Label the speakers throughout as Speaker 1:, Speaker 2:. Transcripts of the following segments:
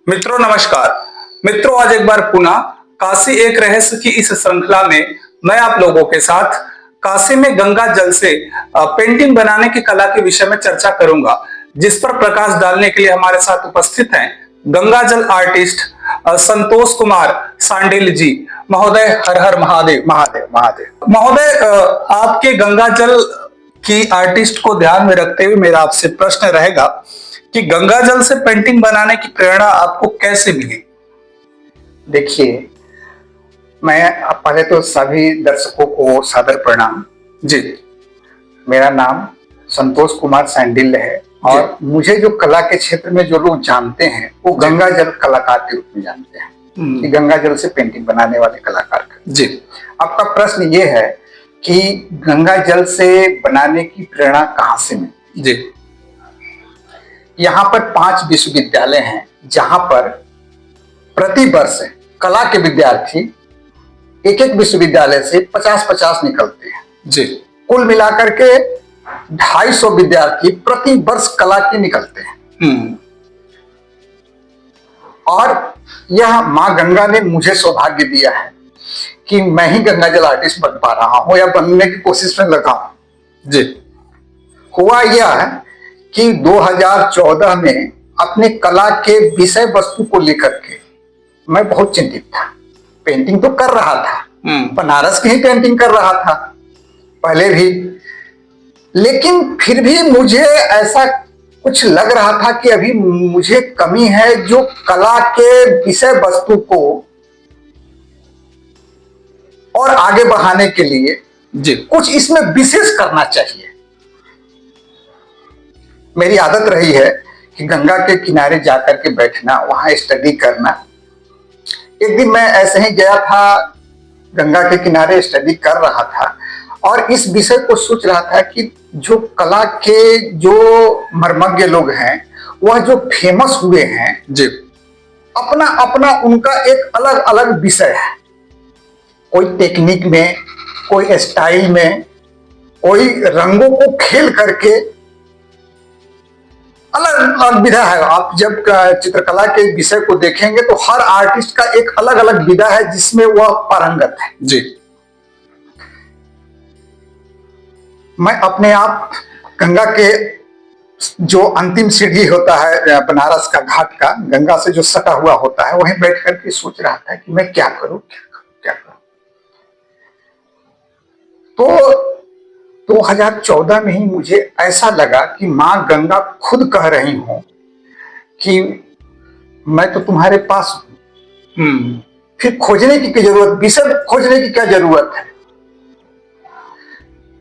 Speaker 1: मित्रों नमस्कार। मित्रों आज एक बार पुनः काशी एक रहस्य की इस श्रृंखला में मैं आप लोगों के साथ काशी में गंगा जल से पेंटिंग बनाने की कला के विषय में चर्चा करूंगा, जिस पर प्रकाश डालने के लिए हमारे साथ उपस्थित हैं गंगा जल आर्टिस्ट संतोष कुमार सांडिल जी। महोदय हर हर महादेव। महादेव महादेव महोदय, आपके गंगा जल की आर्टिस्ट को ध्यान में रखते हुए मेरा आपसे प्रश्न रहेगा कि गंगा जल से पेंटिंग बनाने की प्रेरणा आपको कैसे मिली?
Speaker 2: देखिए, मैं पहले तो सभी दर्शकों को सादर प्रणाम
Speaker 1: जी।
Speaker 2: मेरा नाम संतोष कुमार सैंडिल है और मुझे जो कला के क्षेत्र में जो लोग जानते हैं वो गंगा जल कलाकार के रूप में जानते हैं कि गंगा जल से पेंटिंग बनाने वाले कलाकार
Speaker 1: जी।
Speaker 2: आपका प्रश्न ये है कि गंगा जल से बनाने की प्रेरणा कहाँ से मिली?
Speaker 1: जी।
Speaker 2: यहाँ पर 5 विश्वविद्यालय हैं जहां पर प्रति वर्ष कला के विद्यार्थी एक एक विश्वविद्यालय से 50-50 निकलते हैं
Speaker 1: जी।
Speaker 2: कुल मिलाकर के 250 विद्यार्थी प्रति वर्ष कला के निकलते हैं। और यह माँ गंगा ने मुझे सौभाग्य दिया है कि मैं ही गंगा जल आर्टिस्ट बन पा रहा हूं या बनने की कोशिश में लगा हूं।
Speaker 1: जी।
Speaker 2: हुआ यह है कि 2014 में अपने कला के विषय वस्तु को लेकर के मैं बहुत चिंतित था। पेंटिंग तो कर रहा था, बनारस की ही पेंटिंग कर रहा था पहले भी, लेकिन फिर भी मुझे ऐसा कुछ लग रहा था कि अभी मुझे कमी है जो कला के विषय वस्तु को और आगे बढ़ाने के लिए
Speaker 1: जी
Speaker 2: कुछ इसमें विशेष करना चाहिए। मेरी आदत रही है कि गंगा के किनारे जाकर के बैठना, वहां स्टडी करना। एक दिन मैं ऐसे ही गया था, गंगा के किनारे स्टडी कर रहा था और इस विषय को सोच रहा था कि जो कला के जो मर्मज्ञ लोग हैं, वह जो फेमस हुए हैं
Speaker 1: जी,
Speaker 2: अपना अपना उनका एक अलग अलग विषय है। कोई टेक्निक में, कोई स्टाइल में, कोई रंगों को खेल करके अलग अलग विधा है। आप जब चित्रकला के विषय को देखेंगे तो हर आर्टिस्ट का एक अलग अलग विधा है जिसमें वह पारंगत है।
Speaker 1: जी।
Speaker 2: मैं अपने आप गंगा के जो अंतिम सीढ़ी होता है बनारस का घाट का, गंगा से जो सटा हुआ होता है, वहीं बैठ करके सोच रहा था कि मैं क्या करूं क्या करूं। तो 2014 में ही मुझे ऐसा लगा कि माँ गंगा खुद कह रही हो कि मैं तो तुम्हारे पास हूं, फिर खोजने की क्या जरूरत, विषय खोजने की क्या जरूरत है।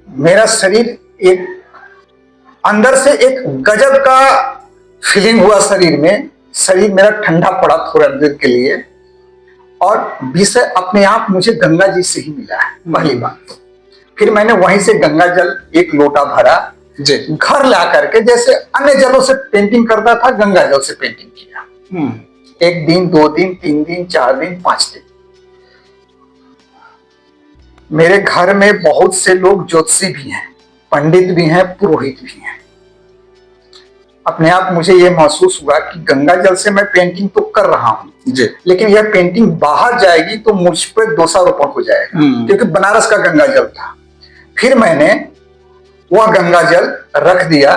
Speaker 2: मेरा शरीर एक अंदर से एक गजब का फीलिंग हुआ शरीर में, शरीर मेरा ठंडा पड़ा थोड़ा देर के लिए और विषय अपने आप मुझे गंगा जी से ही मिला है पहली बात। फिर मैंने वहीं से गंगा जल एक लोटा भरा, घर ला करके जैसे अन्य जलों से पेंटिंग करता था, गंगा जल से पेंटिंग किया। 1 दिन, 2 दिन, 3 दिन, 4 दिन, 5 दिन। मेरे घर में बहुत से लोग ज्योतिषी भी हैं, पंडित भी हैं, पुरोहित भी हैं। अपने आप मुझे यह महसूस हुआ कि गंगा जल से मैं पेंटिंग तो कर रहा हूं
Speaker 1: जी,
Speaker 2: लेकिन यह पेंटिंग बाहर जाएगी तो मुझ पर दोषारोपण हो जाएगा, क्योंकि बनारस का गंगा जल था। फिर मैंने वह गंगा जल रख दिया।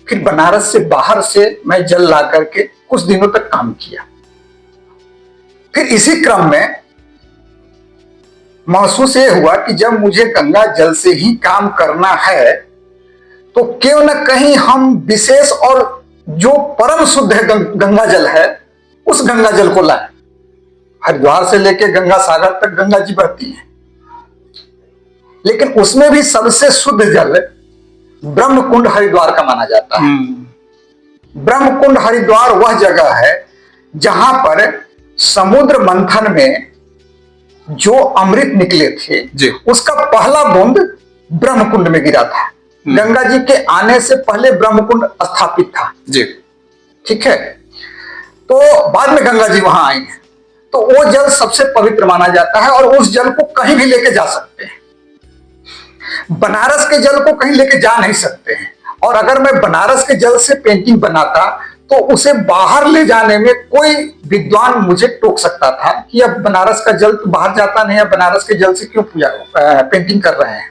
Speaker 2: फिर बनारस से बाहर से मैं जल ला करके कुछ दिनों तक काम किया। फिर इसी क्रम में महसूस ये हुआ कि जब मुझे गंगा जल से ही काम करना है तो क्यों न कहीं हम विशेष और जो परम शुद्ध है गंगा जल है, उस गंगा जल को लाएं। हरिद्वार से लेकर गंगा सागर तक गंगा जी बहती है, लेकिन उसमें भी सबसे शुद्ध जल ब्रह्म कुंड हरिद्वार का माना जाता है। ब्रह्म कुंड हरिद्वार वह जगह है जहां पर समुद्र मंथन में जो अमृत निकले थे उसका पहला बूंद ब्रह्म कुंड में गिरा था। गंगा जी के आने से पहले ब्रह्म कुंड स्थापित था
Speaker 1: जी, ठीक
Speaker 2: है। तो बाद में गंगा जी वहां आई है, तो वो जल सबसे पवित्र माना जाता है और उस जल को कहीं भी लेके जा सकते हैं। बनारस के जल को कहीं लेके जा नहीं सकते हैं। और अगर मैं बनारस के जल से पेंटिंग बनाता तो उसे बाहर ले जाने में कोई विद्वान मुझे टोक सकता था कि अब बनारस का जल तो बाहर जाता नहीं है, बनारस के जल से क्यों पूजा पेंटिंग कर रहे हैं।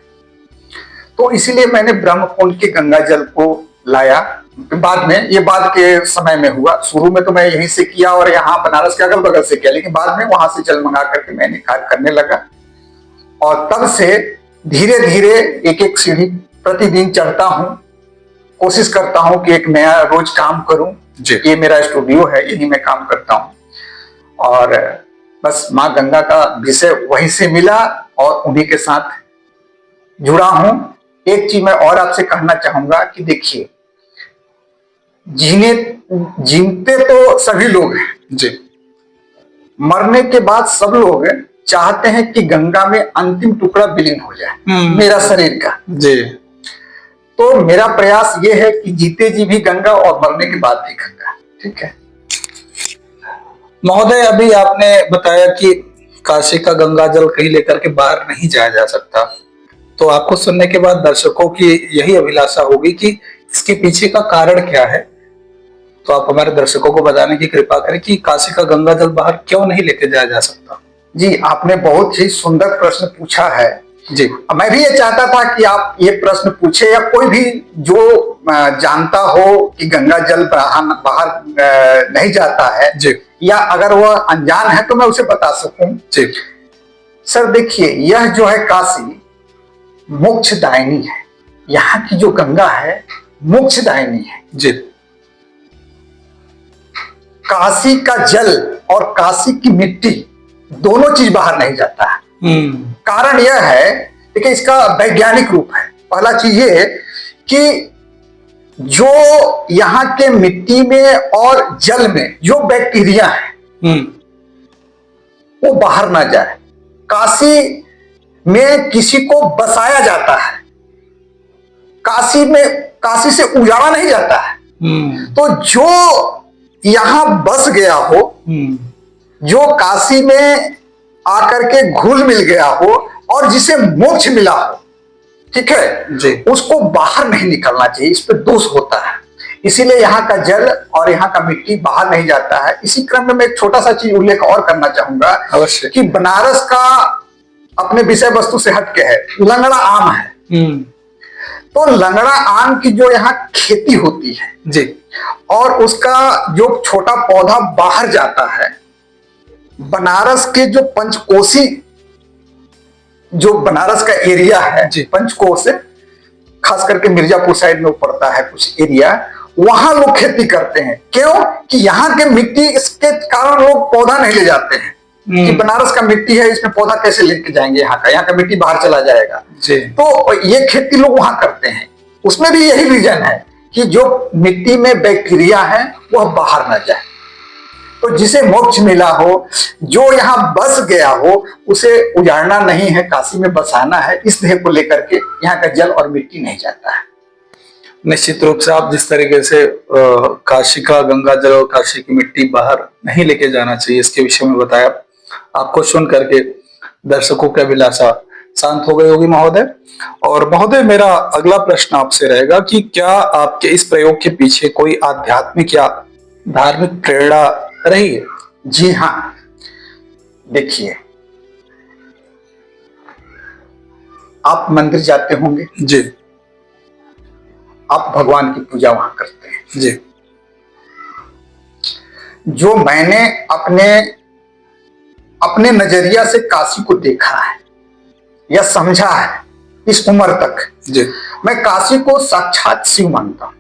Speaker 2: तो इसीलिए मैंने ब्रह्मकुंड के गंगा जल को लाया। बाद में, ये बाद के समय में हुआ, शुरू में तो मैं यहीं से किया और यहाँ बनारस के अगल बगल से किया, लेकिन बाद में वहां से जल मंगा करके मैंने कार्य करने लगा। और तब से धीरे धीरे एक एक सीढ़ी प्रतिदिन चढ़ता हूँ, कोशिश करता हूँ कि एक नया रोज काम करूं। ये मेरा स्टूडियो है, यही मैं काम करता हूं। और बस माँ गंगा का विषय वहीं से मिला और उन्हीं के साथ जुड़ा हूं। एक चीज मैं और आपसे कहना चाहूंगा कि देखिए, जीते तो सभी लोग हैं
Speaker 1: जी,
Speaker 2: मरने के बाद सब लोग चाहते हैं कि गंगा में अंतिम टुकड़ा विलीन हो जाए मेरा शरीर का।
Speaker 1: जी,
Speaker 2: तो मेरा प्रयास ये है कि जीते जी भी गंगा और मरने के बाद भी गंगा। ठीक है
Speaker 1: महोदय, अभी आपने बताया कि काशी का गंगा जल कहीं लेकर के बाहर नहीं जाया जा सकता, तो आपको सुनने के बाद दर्शकों की यही अभिलाषा होगी कि इसके पीछे का कारण क्या है। तो आप हमारे दर्शकों को बताने की कृपा करें कि काशी का गंगा जल बाहर क्यों नहीं लेके जाया जा सकता।
Speaker 2: जी, आपने बहुत ही सुंदर प्रश्न पूछा है।
Speaker 1: जी,
Speaker 2: मैं भी ये चाहता था कि आप ये प्रश्न पूछे, या कोई भी जो जानता हो कि गंगा जल बाहर नहीं जाता है
Speaker 1: जी,
Speaker 2: या अगर वह अनजान है तो मैं उसे बता सकूं।
Speaker 1: जी,
Speaker 2: सर देखिए, यह जो है काशी मोक्षदायिनी है। यहाँ की जो गंगा है मोक्षदायिनी है।
Speaker 1: जी,
Speaker 2: काशी का जल और काशी की मिट्टी दोनों चीज बाहर नहीं जाता है। कारण यह है, देखिए इसका वैज्ञानिक रूप है। पहला चीज ये कि जो यहाँ के मिट्टी में और जल में जो बैक्टीरिया है वो बाहर ना जाए। काशी में किसी को बसाया जाता है, काशी से उजाड़ा नहीं जाता है। तो जो यहां बस गया हो, जो काशी में आकर के घुल मिल गया हो और जिसे मोक्ष मिला हो, ठीक है
Speaker 1: जी,
Speaker 2: उसको बाहर नहीं निकलना चाहिए, इस पे दोष होता है। इसीलिए यहाँ का जल और यहाँ का मिट्टी बाहर नहीं जाता है। इसी क्रम में मैं एक छोटा सा चीज उल्लेख और करना चाहूंगा
Speaker 1: अवश्य
Speaker 2: कि बनारस का अपने विषय वस्तु से हटके है, लंगड़ा आम है। तो लंगड़ा आम की जो यहाँ खेती होती है
Speaker 1: जी,
Speaker 2: और उसका जो छोटा पौधा बाहर जाता है, बनारस के जो पंचकोशी, जो बनारस का एरिया है पंचकोश, खास करके मिर्जापुर साइड में पड़ता है कुछ एरिया, वहां लोग खेती करते हैं। क्यों कि यहाँ के मिट्टी, इसके कारण लोग पौधा नहीं ले जाते हैं कि बनारस का मिट्टी है, इसमें पौधा कैसे लेके जाएंगे, यहाँ का मिट्टी बाहर चला जाएगा। तो ये खेती लोग वहां करते हैं। उसमें भी यही रीजन है कि जो मिट्टी में बैक्टीरिया है वह बाहर ना जाए। तो जिसे मोक्ष मिला हो, जो यहाँ बस गया हो, उसे उजाड़ना नहीं है, काशी में बसाना है। इस ध्येय को लेकर के यहाँ का जल और मिट्टी नहीं जाता है।
Speaker 1: निश्चित रूप से आप जिस तरीके से काशी का गंगा जल और काशी की मिट्टी बाहर नहीं लेके जाना चाहिए इसके विषय में बताया, आपको सुन करके दर्शकों की अभिलाषा शांत हो गई होगी महोदय। और महोदय, मेरा अगला प्रश्न आपसे रहेगा कि क्या आपके इस प्रयोग के पीछे कोई आध्यात्मिक या धार्मिक प्रेरणा रही है?
Speaker 2: जी हाँ, देखिए आप मंदिर जाते होंगे
Speaker 1: जी,
Speaker 2: आप भगवान की पूजा वहां करते हैं
Speaker 1: जी,
Speaker 2: जो मैंने अपने नजरिया से काशी को देखा है या समझा है इस उम्र तक
Speaker 1: जी,
Speaker 2: मैं काशी को साक्षात शिव मानता हूं।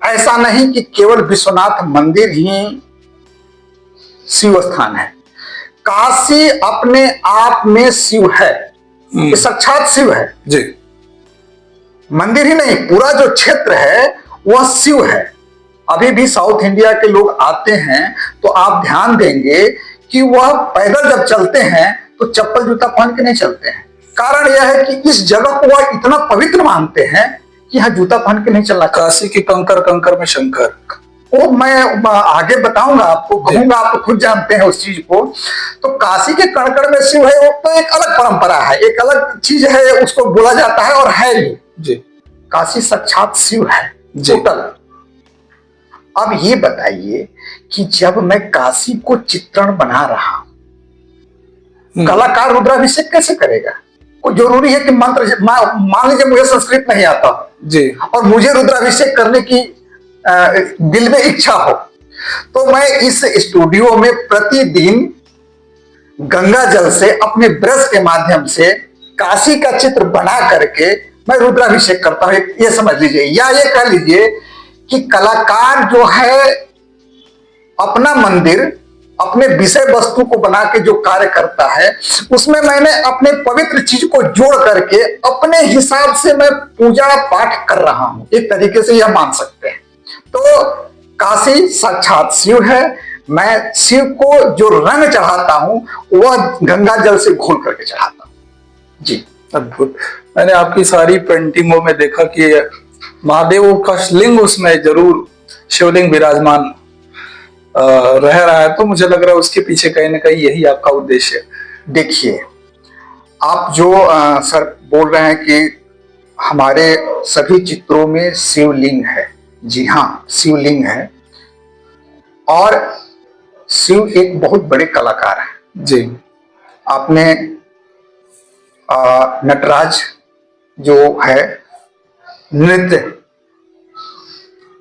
Speaker 2: ऐसा नहीं कि केवल विश्वनाथ मंदिर ही शिव स्थान है, काशी अपने आप में शिव है, ये साक्षात शिव है
Speaker 1: जी,
Speaker 2: मंदिर ही नहीं, पूरा जो क्षेत्र है वह शिव है। अभी भी साउथ इंडिया के लोग आते हैं तो आप ध्यान देंगे कि वह पैदल जब चलते हैं तो चप्पल जूता पहन के नहीं चलते हैं। कारण यह है कि इस जगह को वह इतना पवित्र मानते हैं कि यहाँ जूता पहन के नहीं चलना।
Speaker 1: काशी के कंकर कंकर में शंकर,
Speaker 2: वो मैं आगे बताऊंगा आपको, कहूंगा, आप तो खुद जानते हैं उस चीज को। तो काशी के कणकण में शिव है, वो तो एक अलग परंपरा है, एक अलग चीज है, उसको बोला जाता है और है भी।
Speaker 1: जी,
Speaker 2: काशी साक्षात शिव है टोटल। अब ये बताइए कि जब मैं काशी को चित्रण बना रहा हूं, कलाकार रुद्राभिषेक कैसे करेगा? कोई जरूरी है कि मंत्र, मान लीजिए मुझे संस्कृत नहीं आता
Speaker 1: जी,
Speaker 2: और मुझे रुद्राभिषेक करने की दिल में इच्छा हो, तो मैं इस स्टूडियो में प्रतिदिन गंगा जल से अपने ब्रश के माध्यम से काशी का चित्र बना करके मैं रुद्राभिषेक करता हूं, ये समझ लीजिए। या ये कह लीजिए कि कलाकार जो है अपना मंदिर, अपने विषय वस्तु को बना के जो कार्य करता है, उसमें मैंने अपने पवित्र चीज को जोड़ करके अपने हिसाब से मैं पूजा पाठ कर रहा हूं, एक तरीके से यह मान सकते हैं। तो काशी साक्षात शिव है। मैं शिव को जो रंग चढ़ाता हूं वह गंगा जल से घोल करके चढ़ाता हूं। जी,
Speaker 1: अद्भुत। मैंने आपकी सारी पेंटिंगों में देखा कि महादेव का लिंग उसमें जरूर शिवलिंग विराजमान रह रहा है, तो मुझे लग रहा है उसके पीछे कहीं ना कहीं यही आपका उद्देश्य है।
Speaker 2: देखिए, आप जो सर बोल रहे हैं कि हमारे सभी चित्रों में शिवलिंग है, जी हाँ, शिवलिंग है। और शिव एक बहुत बड़े कलाकार है।
Speaker 1: जी,
Speaker 2: आपने नटराज जो है नृत्य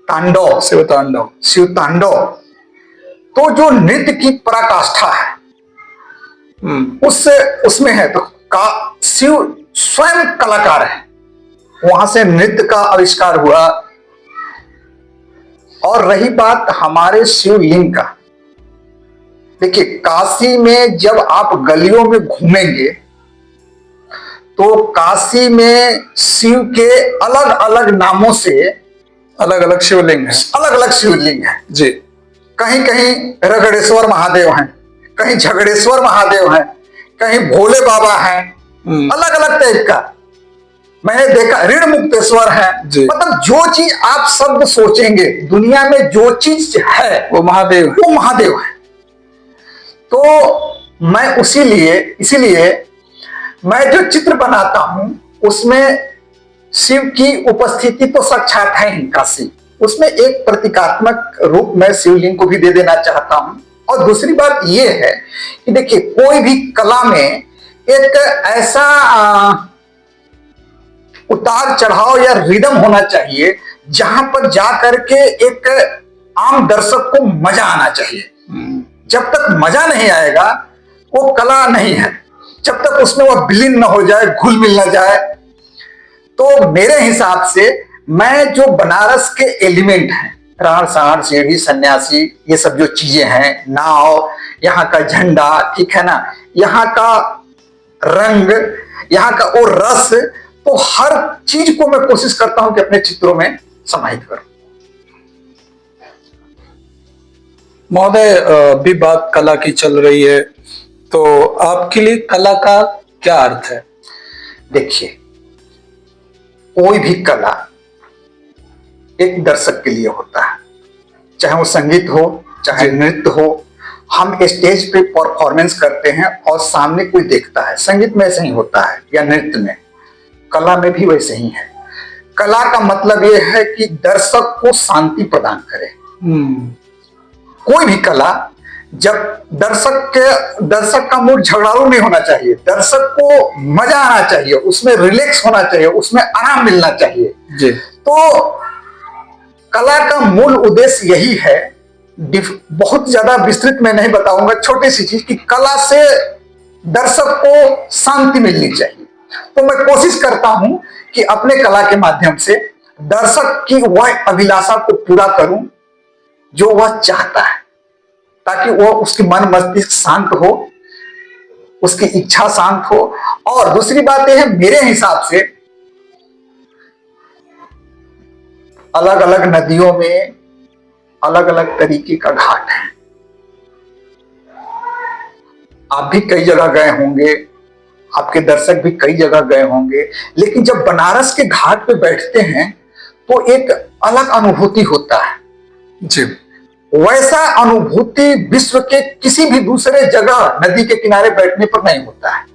Speaker 2: तांडव, शिव तांडव, तो जो नृत्य की पराकाष्ठा है उसमें है, तो शिव स्वयं कलाकार है। वहां से नृत्य का आविष्कार हुआ। और रही बात हमारे शिवलिंग का, देखिए काशी में जब आप गलियों में घूमेंगे तो काशी में शिव के अलग अलग नामों से
Speaker 1: अलग अलग शिवलिंग है,
Speaker 2: अलग अलग शिवलिंग है।
Speaker 1: जी,
Speaker 2: कहीं कहीं रगड़ेश्वर महादेव हैं, कहीं झगड़ेश्वर महादेव हैं, कहीं भोले बाबा हैं, अलग अलग टाइप का। मैंने देखा ऋण मुक्तेश्वर है। मतलब जो चीज आप शब्द सोचेंगे दुनिया में, जो चीज है
Speaker 1: वो
Speaker 2: महादेव है। तो मैं इसीलिए मैं जो चित्र बनाता हूं उसमें शिव की उपस्थिति तो साक्षात है ही काशी, उसमें एक प्रतीकात्मक रूप मैं शिवलिंग को भी दे देना चाहता हूं। और दूसरी बात यह है कि देखिए कोई भी कला में एक ऐसा उतार चढ़ाव या रिदम होना चाहिए जहां पर जाकर के एक आम दर्शक को मजा आना चाहिए। जब तक मजा नहीं आएगा वो कला नहीं है, जब तक उसमें वह विलीन न हो जाए, घुल मिल न जाए। तो मेरे हिसाब से मैं जो बनारस के एलिमेंट हैं, राण सांड सीढ़ी सन्यासी, ये सब जो चीजें हैं, नाव, यहाँ का झंडा, ठीक है ना, यहाँ का रंग, यहाँ का वो रस, तो हर चीज को मैं कोशिश करता हूं कि अपने चित्रों में समाहित करूं।
Speaker 1: महोदय, अभी बात कला की चल रही है, तो आपके लिए कला का क्या अर्थ है?
Speaker 2: देखिए कोई भी कला एक दर्शक के लिए होता है, चाहे वो संगीत हो, चाहे नृत्य हो। हम स्टेज पे परफॉर्मेंस करते हैं और सामने कोई देखता है, संगीत में ऐसे ही होता है या नृत्य में, कला में भी वैसे ही है। कला का मतलब यह है कि दर्शक को शांति प्रदान करे। कोई भी कला, जब दर्शक का मूड झगड़ालू नहीं होना चाहिए, दर्शक को मजा आना चाहिए, उसमें रिलैक्स होना चाहिए, उसमें आराम मिलना चाहिए
Speaker 1: जी।
Speaker 2: तो कला का मूल उद्देश्य यही है। बहुत ज्यादा विस्तृत में नहीं बताऊंगा, छोटी सी चीज कि कला से दर्शक को शांति मिलनी चाहिए। तो मैं कोशिश करता हूं कि अपने कला के माध्यम से दर्शक की वह अभिलाषा को पूरा करूं जो वह चाहता है, ताकि वो उसकी मन मस्तिष्क शांत हो, उसकी इच्छा शांत हो। और दूसरी बात यह है, मेरे हिसाब से अलग अलग नदियों में अलग अलग तरीके का घाट है। आप भी कई जगह गए होंगे, आपके दर्शक भी कई जगह गए होंगे, लेकिन जब बनारस के घाट पे बैठते हैं तो एक अलग अनुभूति होता है
Speaker 1: जी।
Speaker 2: वैसा अनुभूति विश्व के किसी भी दूसरे जगह नदी के किनारे बैठने पर नहीं होता है।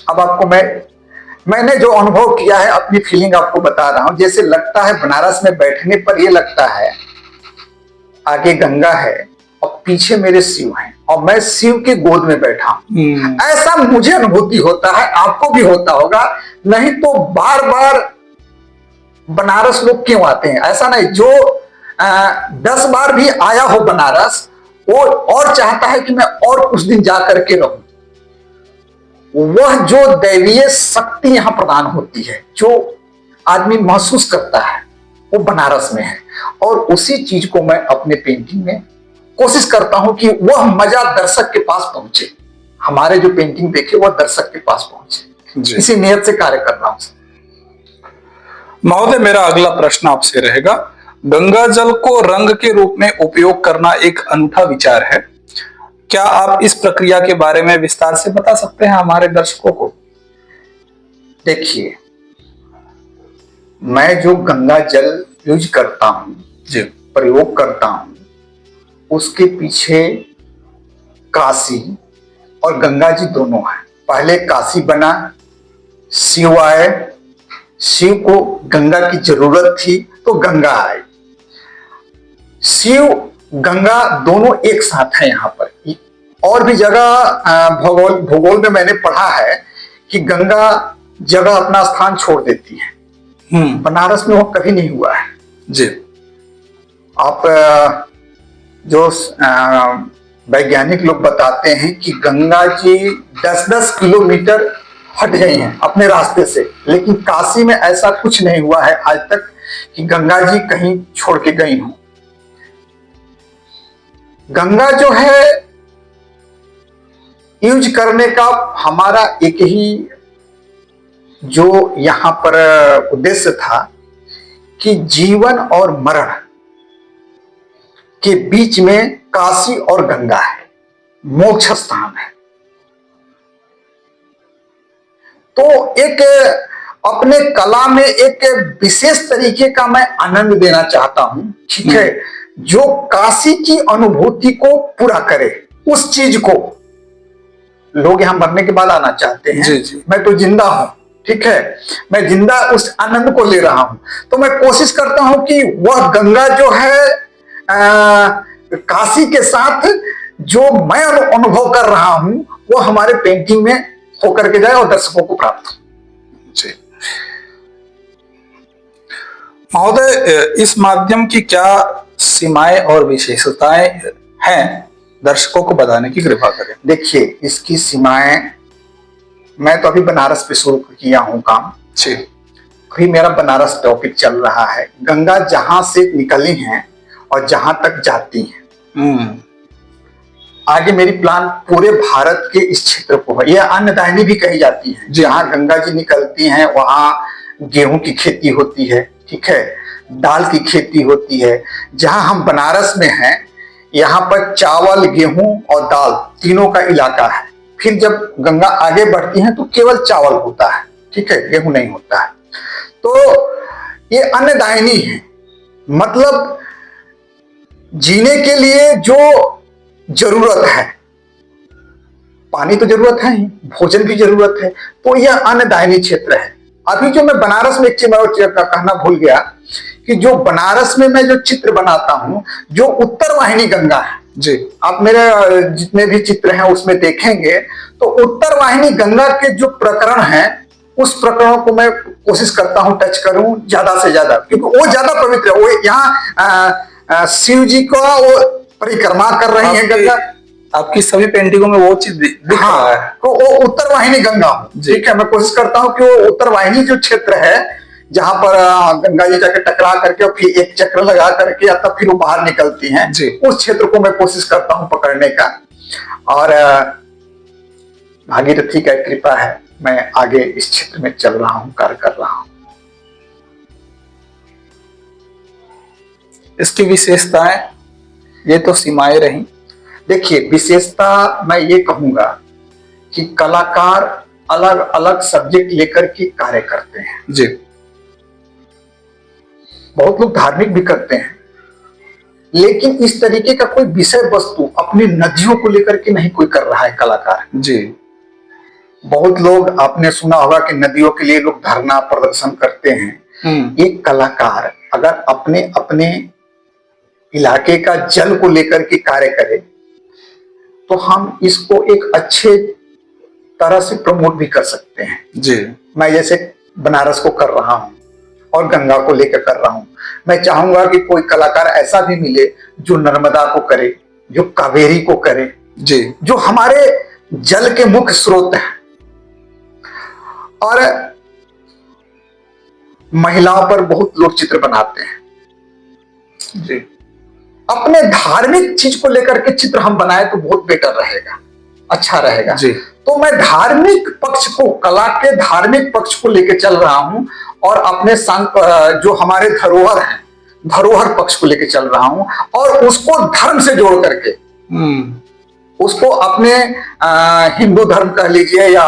Speaker 2: अब आपको मैंने जो अनुभव किया है, अपनी फीलिंग आपको बता रहा हूं। जैसे लगता है बनारस में बैठने पर यह लगता है आगे गंगा है और पीछे मेरे शिव हैं और मैं शिव के गोद में बैठा हूं। ऐसा मुझे अनुभूति होता है, आपको भी होता होगा। नहीं तो बार बार बनारस लोग क्यों आते हैं? ऐसा नहीं, जो 10 बार भी आया हो बनारस, वो और चाहता है कि मैं और कुछ दिन जा करके रहूं। वह जो दैवीय शक्ति यहां प्रदान होती है, जो आदमी महसूस करता है, वो बनारस में है। और उसी चीज को मैं अपने पेंटिंग में कोशिश करता हूं कि वह मजा दर्शक के पास पहुंचे, हमारे जो पेंटिंग देखे वह दर्शक के पास पहुंचे। इसी नियत से कार्य कर रहा हूं।
Speaker 1: महोदय, मेरा अगला प्रश्न आपसे रहेगा, गंगा जल को रंग के रूप में उपयोग करना एक अनूठा विचार है। क्या आप इस प्रक्रिया के बारे में विस्तार से बता सकते हैं हमारे दर्शकों को?
Speaker 2: देखिए, मैं जो गंगा जल यूज करता हूं,
Speaker 1: जी,
Speaker 2: प्रयोग करता हूं, उसके पीछे काशी और गंगा जी दोनों हैं। पहले काशी बना, शिव आए, शिव को गंगा की जरूरत थी तो गंगा आई। शिव गंगा दोनों एक साथ हैं यहाँ पर। और भी जगह भूगोल में मैंने पढ़ा है कि गंगा जगह अपना स्थान छोड़ देती है। बनारस में वो कभी नहीं हुआ है
Speaker 1: जी।
Speaker 2: आप जो वैज्ञानिक लोग बताते हैं कि गंगा जी 10-10 किलोमीटर हट गई हैं अपने रास्ते से, लेकिन काशी में ऐसा कुछ नहीं हुआ है आज तक कि गंगा जी कहीं छोड़ के गई हूं। गंगा जो है यूज करने का हमारा एक ही जो यहां पर उद्देश्य था कि जीवन और मरण के बीच में काशी और गंगा है, मोक्ष स्थान है। तो एक अपने कला में एक विशेष तरीके का मैं आनंद देना चाहता हूं, ठीक है, जो काशी की अनुभूति को पूरा करे। उस चीज को लोग यहां मरने के बाद आना चाहते हैं।
Speaker 1: जी, जी।
Speaker 2: मैं तो जिंदा हूं, ठीक है, मैं जिंदा उस आनंद को ले रहा हूं। तो मैं कोशिश करता हूं कि वह गंगा जो है काशी के साथ जो मैं अनुभव कर रहा हूं, वो हमारे पेंटिंग में होकर के जाए और दर्शकों को प्राप्त हो।
Speaker 1: जी महोदय, इस माध्यम की क्या सीमाएं और विशेषताएं हैं, दर्शकों को बताने की कृपा करें।
Speaker 2: देखिए, इसकी सीमाएं, मैं तो अभी बनारस पे शुरू किया हूं काम।
Speaker 1: जी।
Speaker 2: अभी मेरा बनारस टॉपिक चल रहा है। गंगा जहां से निकली हैं और जहां तक जाती हैं, आगे मेरी प्लान पूरे भारत के इस क्षेत्र को है। यह अन्नदायिनी भी कही जाती है। जहां गंगा जी निकलती हैं वहां गेहूं की खेती होती है, ठीक है, दाल की खेती होती है। जहां हम बनारस में हैं, यहाँ पर चावल, गेहूं और दाल तीनों का इलाका है। फिर जब गंगा आगे बढ़ती है तो केवल चावल होता है, ठीक है, गेहूं नहीं होता है। तो ये अन्नदायिनी है, मतलब जीने के लिए जो जरूरत है, पानी तो जरूरत है ही, भोजन की जरूरत है, तो यह अन्नदायिनी क्षेत्र है। अभी जो मैं बनारस में एक चीज कहना भूल गया कि जो बनारस में मैं जो चित्र बनाता हूं, जो उत्तर वाहिनी गंगा है जी, आप मेरे जितने भी चित्र हैं उसमें देखेंगे तो उत्तर वाहिनी गंगा के जो प्रकरण हैं, उस प्रकरणों को मैं कोशिश करता हूं टच करूं ज्यादा से ज्यादा, क्योंकि वो ज्यादा पवित्र है। वो यहाँ शिव जी को वो परिक्रमा कर रही है गंगा।
Speaker 1: आपकी सभी पेंटिंगों में वो चीज दिख रहा है।
Speaker 2: तो वो उत्तर वाहिनी गंगा, ठीक है, मैं कोशिश करता हूं कि वो उत्तर वाहिनी जो क्षेत्र है, जहां पर गंगा जी जाके टकरा करके और फिर एक चक्र लगा करके तब फिर वो बाहर निकलती हैं, उस क्षेत्र को मैं कोशिश करता हूं पकड़ने का। और भागीरथी का कृपा है, मैं आगे इस क्षेत्र में चल रहा हूं, कार्य कर रहा हूं।
Speaker 1: इसकी विशेषताएं, ये तो सीमाएं रही।
Speaker 2: देखिए, विशेषता मैं ये कहूंगा कि कलाकार अलग अलग सब्जेक्ट लेकर के कार्य करते हैं
Speaker 1: जी।
Speaker 2: बहुत लोग धार्मिक भी करते हैं, लेकिन इस तरीके का कोई विषय वस्तु अपनी नदियों को लेकर के नहीं कोई कर रहा है कलाकार
Speaker 1: जी।
Speaker 2: बहुत लोग, आपने सुना होगा कि नदियों के लिए लोग धरना प्रदर्शन करते हैं। एक कलाकार अगर अपने अपने इलाके का जल को लेकर के कार्य करें तो हम इसको एक अच्छे तरह से प्रमोट भी कर सकते हैं।
Speaker 1: जी।
Speaker 2: मैं जैसे बनारस को कर रहा हूं और गंगा को लेकर कर रहा हूं, मैं चाहूंगा कि कोई कलाकार ऐसा भी मिले जो नर्मदा को करे, जो कावेरी को करे,
Speaker 1: जी।
Speaker 2: जो हमारे जल के मुख्य स्रोत हैं। और महिलाओं पर बहुत लोग चित्र बनाते हैं।
Speaker 1: जी।
Speaker 2: अपने धार्मिक चीज को लेकर के चित्र हम बनाए तो बहुत बेटर रहेगा, अच्छा रहेगा।
Speaker 1: जी।
Speaker 2: तो मैं धार्मिक पक्ष को, कला के धार्मिक पक्ष को लेकर चल रहा हूं और अपने जो हमारे धरोहर हैं, धरोहर पक्ष को लेकर चल रहा हूं और उसको धर्म से जोड़ करके उसको अपने हिंदू धर्म कह लीजिए या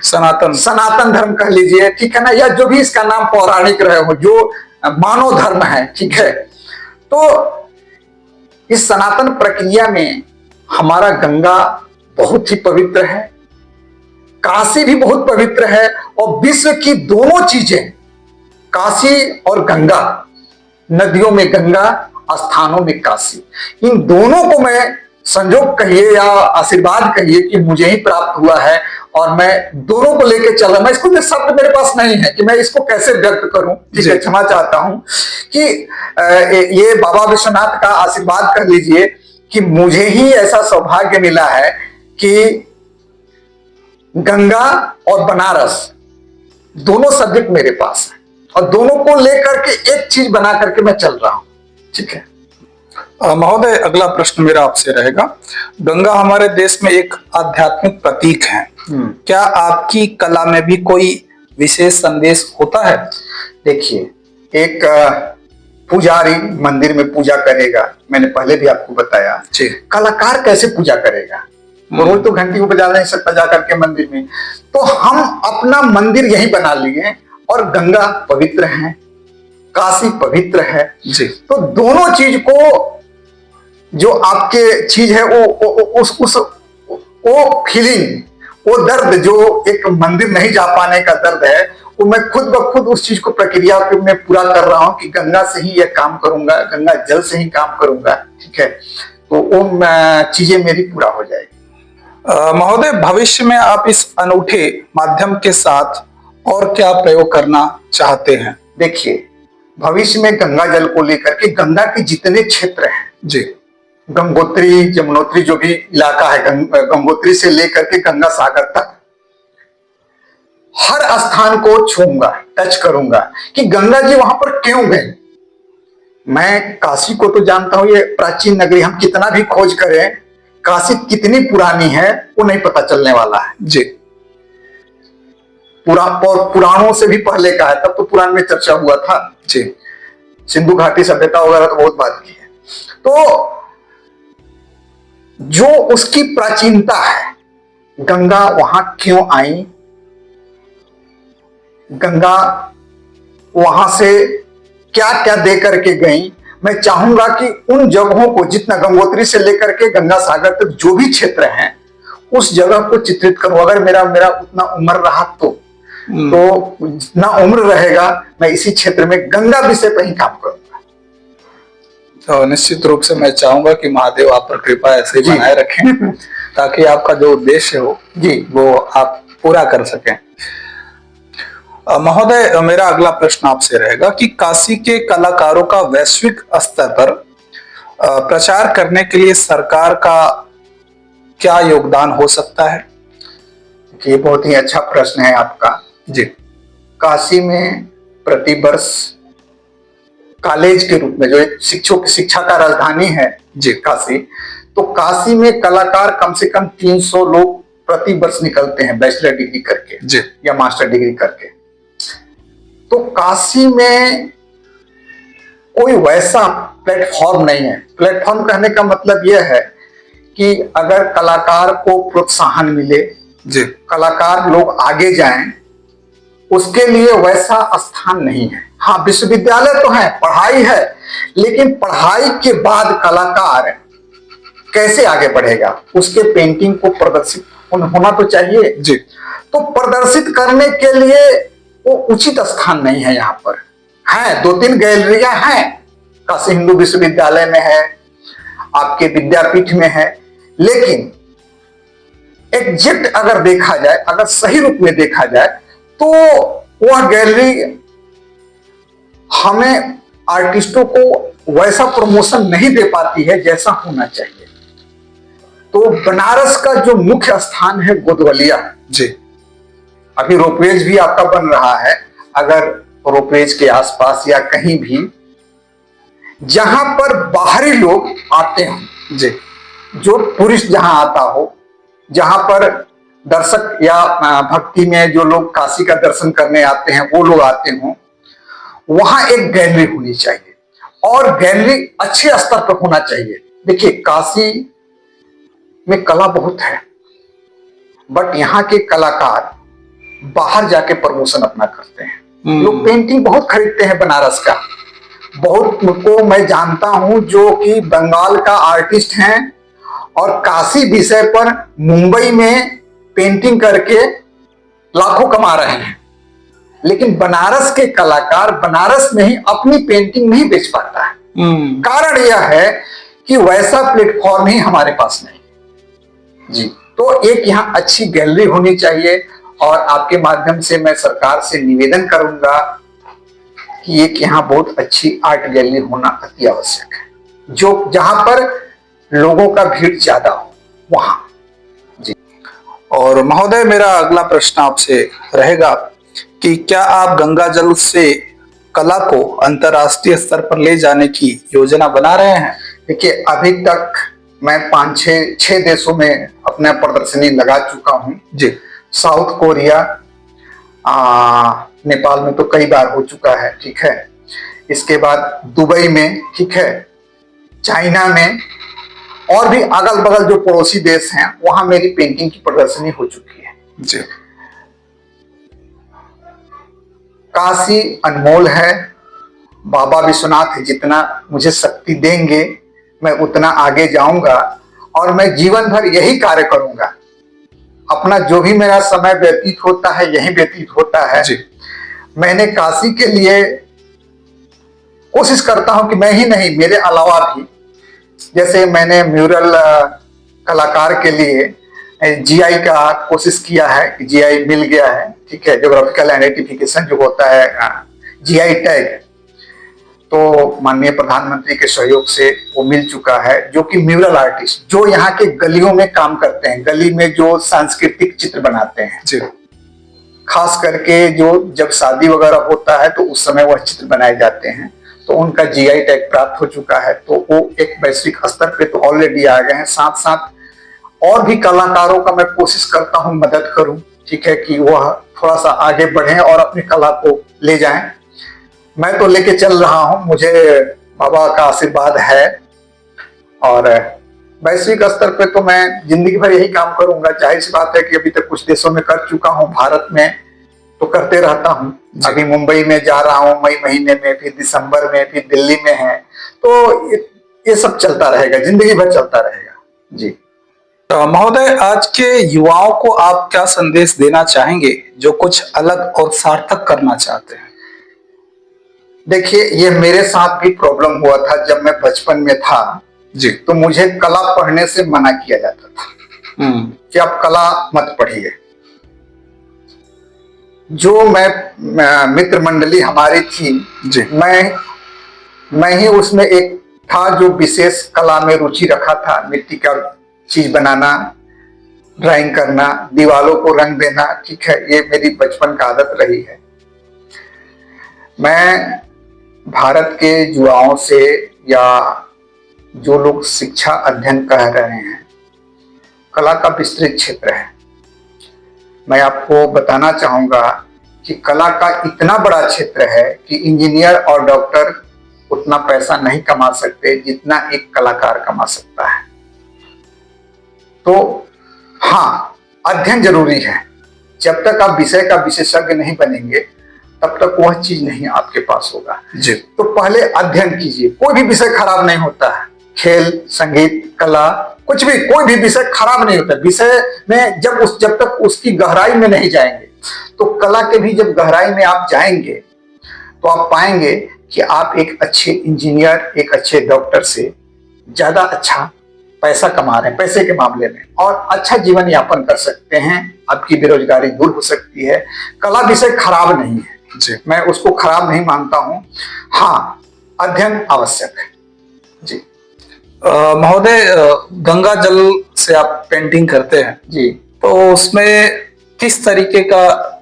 Speaker 2: सनातन धर्म कह लीजिए, ठीक है ना, या जो भी इसका नाम पौराणिक रहे हो, जो मानव धर्म है, ठीक है। तो इस सनातन प्रक्रिया में हमारा गंगा बहुत ही पवित्र है, काशी भी बहुत पवित्र है और विश्व की दोनों चीजें, काशी और गंगा, नदियों में गंगा, स्थानों में काशी, इन दोनों को मैं संजोग कहिए या आशीर्वाद कहिए कि मुझे ही प्राप्त हुआ है और मैं दोनों को लेकर चल रहा हूं। मैं इसको शब्द मेरे पास नहीं है कि मैं इसको कैसे व्यक्त करूं, ठीक है, क्षमा चाहता हूं कि ये बाबा विश्वनाथ का आशीर्वाद कर लीजिए कि मुझे ही ऐसा सौभाग्य मिला है कि गंगा और बनारस दोनों सब्जेक्ट मेरे पास है और दोनों को लेकर के एक चीज बना करके मैं चल रहा हूं, ठीक है।
Speaker 1: महोदय, अगला प्रश्न मेरा आपसे रहेगा। गंगा हमारे देश में एक आध्यात्मिक प्रतीक है, क्या आपकी कला में भी कोई विशेष संदेश होता है? देखिए, एक पुजारी मंदिर में पूजा करेगा, मैंने पहले भी आपको बताया, कलाकार कैसे पूजा करेगा, रोज तो घंटी को बजा नहीं सकता जा करके मंदिर में। तो हम अपना मंदिर यही बना लिए और गंगा पवित्र है, काशी पवित्र है जी। तो दोनों चीज को, जो आपके चीज है वो फीलिंग, वो दर्द जो एक मंदिर नहीं जा पाने का दर्द है, वो मैं खुद ब खुद उस चीज को प्रक्रिया में पूरा कर रहा हूं कि गंगा से ही यह काम करूंगा, गंगा जल से ही काम करूंगा, ठीक है। तो वो चीजें मेरी पूरा हो जाएगी। महोदय, भविष्य में आप इस अनूठे माध्यम के साथ और क्या प्रयोग करना चाहते हैं?
Speaker 2: देखिए, भविष्य में गंगा जल को लेकर के गंगा के जितने क्षेत्र हैं
Speaker 1: जी,
Speaker 2: गंगोत्री, यमुनोत्री, जो भी इलाका है, गंगोत्री से लेकर के गंगा सागर तक, हर स्थान को छूंगा, टच करूंगा कि गंगा जी वहां पर क्यों गए। मैं काशी को तो जानता हूं, ये प्राचीन नगरी, हम कितना भी खोज करें, काशी कितनी पुरानी है वो नहीं पता चलने वाला है
Speaker 1: जी।
Speaker 2: पुराणों से भी पहले का है, तब तो पुराण में चर्चा हुआ था जी। सिंधु घाटी सभ्यता वगैरह तो बहुत बात की है। तो जो उसकी प्राचीनता है, गंगा वहां क्यों आई, गंगा वहां से क्या क्या दे करके गई, मैं चाहूंगा कि उन जगहों को, जितना गंगोत्री से लेकर के गंगा सागर तक जो भी क्षेत्र हैं, उस जगह को चित्रित करूं। अगर मेरा उतना उम्र रहा तो जितना उम्र रहेगा मैं इसी क्षेत्र में गंगा विषय पर ही काम करूंगा।
Speaker 1: तो निश्चित रूप से मैं चाहूंगा कि महादेव आप पर कृपा ऐसे ही बनाए रखें ताकि आपका जो उद्देश्य हो जी वो आप पूरा कर सकें। महोदय, मेरा अगला प्रश्न आपसे रहेगा कि काशी के कलाकारों का वैश्विक स्तर पर प्रचार करने के लिए सरकार का क्या योगदान हो सकता है?
Speaker 2: ये बहुत ही अच्छा प्रश्न है आपका
Speaker 1: जी।
Speaker 2: काशी में प्रतिवर्ष कॉलेज के रूप में, जो एक शिक्षा का राजधानी है जी काशी, तो काशी में कलाकार कम से कम 300 लोग प्रति वर्ष निकलते हैं बैचलर डिग्री करके जी या मास्टर डिग्री करके। तो काशी में कोई वैसा प्लेटफॉर्म नहीं है। प्लेटफॉर्म कहने का मतलब यह है कि अगर कलाकार को प्रोत्साहन मिले जी, कलाकार लोग आगे जाएं, उसके लिए वैसा स्थान नहीं है। हाँ, विश्वविद्यालय तो है, पढ़ाई है, लेकिन पढ़ाई के बाद कलाकार कैसे आगे बढ़ेगा, उसके पेंटिंग को प्रदर्शित होना तो चाहिए जी। तो प्रदर्शित करने के लिए वो उचित स्थान नहीं है। यहाँ पर है 2-3 गैलरियां हैं, काशी हिंदू विश्वविद्यालय में है, आपके विद्यापीठ में है, लेकिन एग्जैक्ट अगर देखा जाए, अगर सही रूप में देखा जाए, तो वह गैलरी हमें आर्टिस्टों को वैसा प्रमोशन नहीं दे पाती है जैसा होना चाहिए। तो बनारस का जो मुख्य स्थान है गोदवलिया
Speaker 1: जी,
Speaker 2: अभी रोपवेज भी आपका बन रहा है, अगर रोपवेज के आसपास या कहीं भी जहां पर बाहरी लोग आते हैं
Speaker 1: जी,
Speaker 2: जो टूरिस्ट जहां आता हो, जहां पर दर्शक या भक्ति में जो लोग काशी का दर्शन करने आते हैं वो लोग आते हों, वहां एक गैलरी होनी चाहिए और गैलरी अच्छे स्तर पर होना चाहिए। देखिए काशी में कला बहुत है, बट यहाँ के कलाकार बाहर जाके प्रमोशन अपना करते हैं। लोग पेंटिंग बहुत खरीदते हैं बनारस का, बहुत को मैं जानता हूं जो कि बंगाल का आर्टिस्ट हैं और काशी विषय पर मुंबई में पेंटिंग करके लाखों कमा रहे हैं, लेकिन बनारस के कलाकार बनारस में ही अपनी पेंटिंग नहीं बेच पाता है। कारण यह है कि वैसा प्लेटफॉर्म ही हमारे पास नहीं जी। तो एक यहाँ अच्छी गैलरी होनी चाहिए और आपके माध्यम से मैं सरकार से निवेदन करूंगा कि एक यहाँ बहुत अच्छी आर्ट गैलरी होना अति आवश्यक है, जो जहां पर लोगों का भीड़ ज्यादा हो वहां जी।
Speaker 1: और महोदय मेरा अगला प्रश्न आपसे रहेगा कि क्या आप गंगा जल से कला को अंतर्राष्ट्रीय स्तर पर ले जाने की योजना बना रहे हैं?
Speaker 2: देखिए अभी तक मैं 5-6 देशों में अपना प्रदर्शनी लगा चुका हूं
Speaker 1: जी।
Speaker 2: साउथ कोरिया, नेपाल में तो कई बार हो चुका है, ठीक है। इसके बाद दुबई में, ठीक है, चाइना में और भी अगल बगल जो पड़ोसी देश हैं वहां मेरी पेंटिंग की प्रदर्शनी हो चुकी है
Speaker 1: जी।
Speaker 2: काशी अनमोल है, बाबा विश्वनाथ जितना मुझे शक्ति देंगे मैं उतना आगे जाऊंगा और मैं जीवन भर यही कार्य करूंगा। अपना जो भी मेरा समय व्यतीत होता है यही व्यतीत होता है
Speaker 1: जी।
Speaker 2: मैंने काशी के लिए कोशिश करता हूं कि मैं ही नहीं, मेरे अलावा भी, जैसे मैंने म्यूरल कलाकार के लिए जीआई का कोशिश किया है कि जीआई मिल गया है, ठीक है, ज्योग्राफिकल आइडेंटिफिकेशन जो होता है जीआई टैग, तो माननीय प्रधानमंत्री के सहयोग से वो मिल चुका है। जो कि म्यूरल आर्टिस्ट जो यहाँ के गलियों में काम करते हैं, गली में जो सांस्कृतिक चित्र बनाते हैं
Speaker 1: जी।
Speaker 2: खास करके जो जब शादी वगैरह होता है तो उस समय वह चित्र बनाए जाते हैं, तो उनका जीआई टैग प्राप्त हो चुका है। तो वो एक वैश्विक स्तर पे तो ऑलरेडी आ गए हैं। साथ साथ और भी कलाकारों का मैं कोशिश करता हूं मदद करूं, ठीक है, कि वह थोड़ा सा आगे बढ़ें और अपनी कला को ले जाएं। मैं तो लेके चल रहा हूं, मुझे बाबा का आशीर्वाद है और वैश्विक स्तर पे तो मैं जिंदगी भर यही काम करूंगा। जाहिर सी बात है कि अभी तक कुछ देशों में कर चुका हूं, भारत में तो करते रहता हूं। अभी मुंबई में जा रहा हूं मई महीने में, फिर दिसंबर में, फिर दिल्ली में है, तो ये सब चलता रहेगा, जिंदगी भर चलता रहेगा जी।
Speaker 1: महोदय आज के युवाओं को आप क्या संदेश देना चाहेंगे जो कुछ अलग और सार्थक करना चाहते हैं?
Speaker 2: देखिए ये मेरे साथ भी प्रॉब्लम हुआ था। जब मैं बचपन में था
Speaker 1: जी,
Speaker 2: तो मुझे कला पढ़ने से मना किया जाता था कि आप कला मत पढ़िए। जो मैं मित्र मंडली हमारी थी
Speaker 1: जी।
Speaker 2: मैं ही उसमें एक था जो विशेष कला में रुचि रखा था। मिट्टी का चीज बनाना, ड्राइंग करना, दीवारों को रंग देना, ठीक है, ये मेरी बचपन का आदत रही है। मैं भारत के युवाओं से या जो लोग शिक्षा अध्ययन कर रहे हैं, कला का विस्तृत क्षेत्र है। मैं आपको बताना चाहूंगा कि कला का इतना बड़ा क्षेत्र है कि इंजीनियर और डॉक्टर उतना पैसा नहीं कमा सकते जितना एक कलाकार कमा सकता है। तो हाँ, अध्ययन जरूरी है। जब तक आप विषय का विशेषज्ञ नहीं बनेंगे तब तक वह चीज नहीं आपके पास होगा
Speaker 1: जी।
Speaker 2: तो पहले अध्ययन कीजिए। कोई भी विषय खराब नहीं होता है, खेल, संगीत, कला, कुछ भी, कोई भी विषय खराब नहीं होता। विषय में जब तक उसकी गहराई में नहीं जाएंगे, तो कला के भी जब गहराई में आप जाएंगे तो आप पाएंगे कि आप एक अच्छे इंजीनियर, एक अच्छे डॉक्टर से ज्यादा अच्छा पैसा कमा रहे हैं पैसे के मामले में, और अच्छा जीवन यापन कर सकते हैं, आपकी बेरोजगारी दूर हो सकती है। कला विषय खराब नहीं है
Speaker 1: जी,
Speaker 2: मैं उसको खराब नहीं मानता हूं। हाँ, अध्ययन आवश्यक है जी।
Speaker 1: महोदय, गंगा जल से आप पेंटिंग करते हैं
Speaker 2: जी,
Speaker 1: तो उसमें किस तरीके का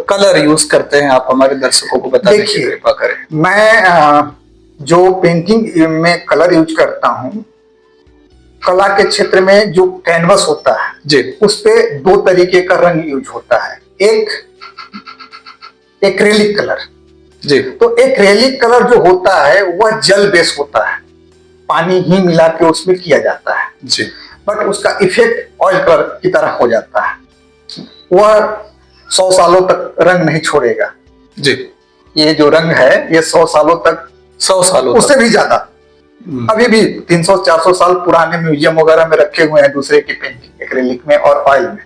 Speaker 1: कलर यूज करते हैं आप हमारे दर्शकों को बताने की
Speaker 2: देखिए,
Speaker 1: कृपा करें।
Speaker 2: मैं जो पेंटिंग में कलर यूज करता हूं, कला के क्षेत्र में जो कैनवस होता है
Speaker 1: जी
Speaker 2: उस पे दो तरीके का रंग यूज होता है। एक एक्रेलिक कलर।
Speaker 1: जी
Speaker 2: तो एक्रेलिक कलर जो होता है वह जल बेस होता है, पानी ही मिला के उसमें किया जाता है,
Speaker 1: जी
Speaker 2: बट उसका इफेक्ट ऑयल कलर की तरह हो जाता है। वह 100 सालों तक रंग नहीं छोड़ेगा।
Speaker 1: जी।
Speaker 2: ये जो रंग है ये 100 सालों तक,
Speaker 1: 100 सालों
Speaker 2: उससे भी ज्यादा, अभी भी 300-400 साल पुराने म्यूजियम वगैरह में रखे हुए हैं दूसरे की पेंटिंग, एक्रेलिक में और ऑयल में।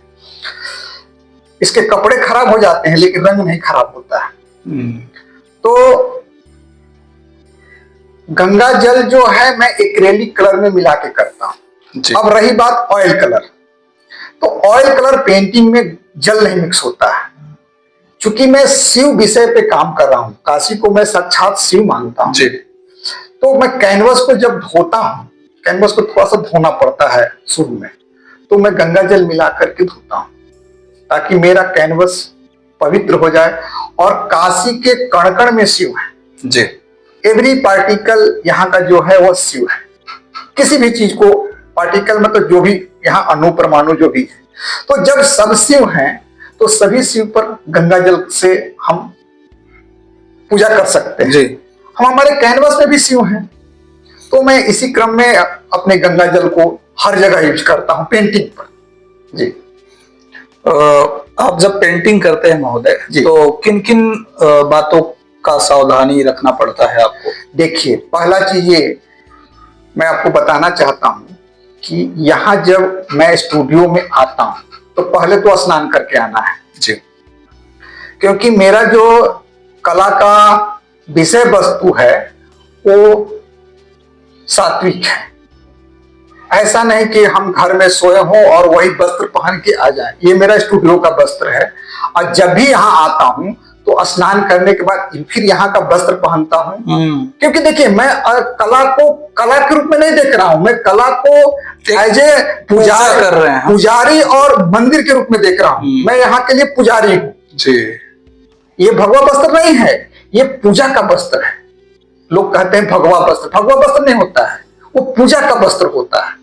Speaker 2: इसके कपड़े खराब हो जाते हैं लेकिन रंग नहीं खराब होता है। तो गंगा जल जो है मैं एक्रेलिक कलर में मिला के करता हूं।
Speaker 1: जी।
Speaker 2: अब रही बात ऑयल कलर, तो ऑयल कलर पेंटिंग में जल नहीं मिक्स होता है। चूंकि मैं शिव विषय पे काम कर रहा हूं, काशी को मैं साक्षात शिव मानता हूं,
Speaker 1: जी
Speaker 2: तो मैं कैनवस को जब धोता हूं, कैनवस को थोड़ा सा धोना पड़ता है शुरू में, तो मैं गंगा जल मिला करके धोता हूं ताकि मेरा कैनवस पवित्र हो जाए। और काशी के कण कण में शिव है
Speaker 1: जी।
Speaker 2: एवरी पार्टिकल यहाँ का जो है वह शिव है। किसी भी चीज को पार्टिकल मतलब जो भी यहाँ अणु परमाणु जो भी है, तो जब सब शिव हैं तो सभी शिव पर गंगा जल से हम पूजा कर सकते हैं।
Speaker 1: जी।
Speaker 2: हम हमारे कैनवस में भी शिव हैं, तो मैं इसी क्रम में अपने गंगा जल को हर जगह यूज करता हूं पेंटिंग पर जी।
Speaker 1: आप जब पेंटिंग करते हैं महोदय
Speaker 2: जी।
Speaker 1: तो किन किन बातों का सावधानी रखना पड़ता है आपको?
Speaker 2: देखिए, पहला चीज ये मैं आपको बताना चाहता हूं कि यहाँ जब मैं स्टूडियो में आता हूं तो पहले तो स्नान करके आना है
Speaker 1: जी।
Speaker 2: क्योंकि मेरा जो कला का विषय वस्तु है वो सात्विक है। ऐसा नहीं कि हम घर में सोए हों और वही वस्त्र पहन के आ जाएं। ये मेरा स्टूडियो का वस्त्र है और जब भी यहाँ आता हूं तो स्नान करने के बाद फिर यहाँ का वस्त्र पहनता हूँ। क्योंकि देखिए, मैं कला को कला के रूप में नहीं देख रहा हूं, मैं कला को एज ए पुजारी
Speaker 1: कर रहे हैं,
Speaker 2: पुजारी और मंदिर के रूप में देख रहा हूं। मैं यहाँ के लिए पुजारी हूँ
Speaker 1: जी।
Speaker 2: ये भगवा वस्त्र नहीं है, ये पूजा का वस्त्र है। लोग कहते हैं भगवा वस्त्र, भगवा वस्त्र नहीं होता है, वो पूजा का वस्त्र होता है।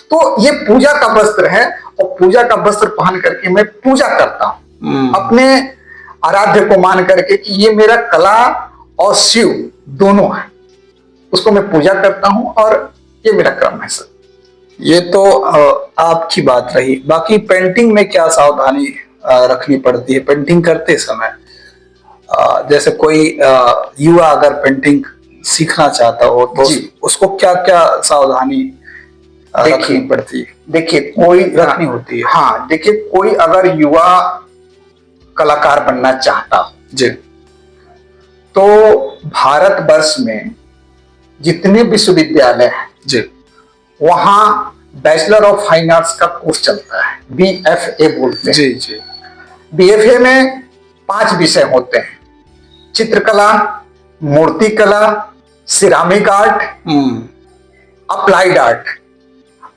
Speaker 2: तो ये पूजा का वस्त्र है और पूजा का वस्त्र पहन करके मैं पूजा करता हूँ अपने आराध्य को मान करके कि ये मेरा कला और शिव दोनों है, उसको मैं पूजा करता हूं और ये मेरा क्रम है सर।
Speaker 1: ये तो आपकी बात रही। बाकी पेंटिंग में क्या सावधानी रखनी पड़ती है पेंटिंग करते समय? जैसे कोई युवा अगर पेंटिंग सीखना चाहता हो तो उसको क्या क्या सावधानी रखनी पड़ती है?
Speaker 2: देखिए, कोई
Speaker 1: रखनी होती है।
Speaker 2: हाँ, देखिए, कोई अगर युवा कलाकार बनना चाहता हो
Speaker 1: जी,
Speaker 2: तो भारतवर्ष में जितने विश्वविद्यालय हैं
Speaker 1: जी,
Speaker 2: वहां बैचलर ऑफ फाइन आर्ट्स का कोर्स चलता है, BFA बोलते हैं।
Speaker 1: जी जी।
Speaker 2: BFA में 5 विषय होते हैं: चित्रकला, मूर्तिकला, सिरामिक आर्ट, अप्लाइड आर्ट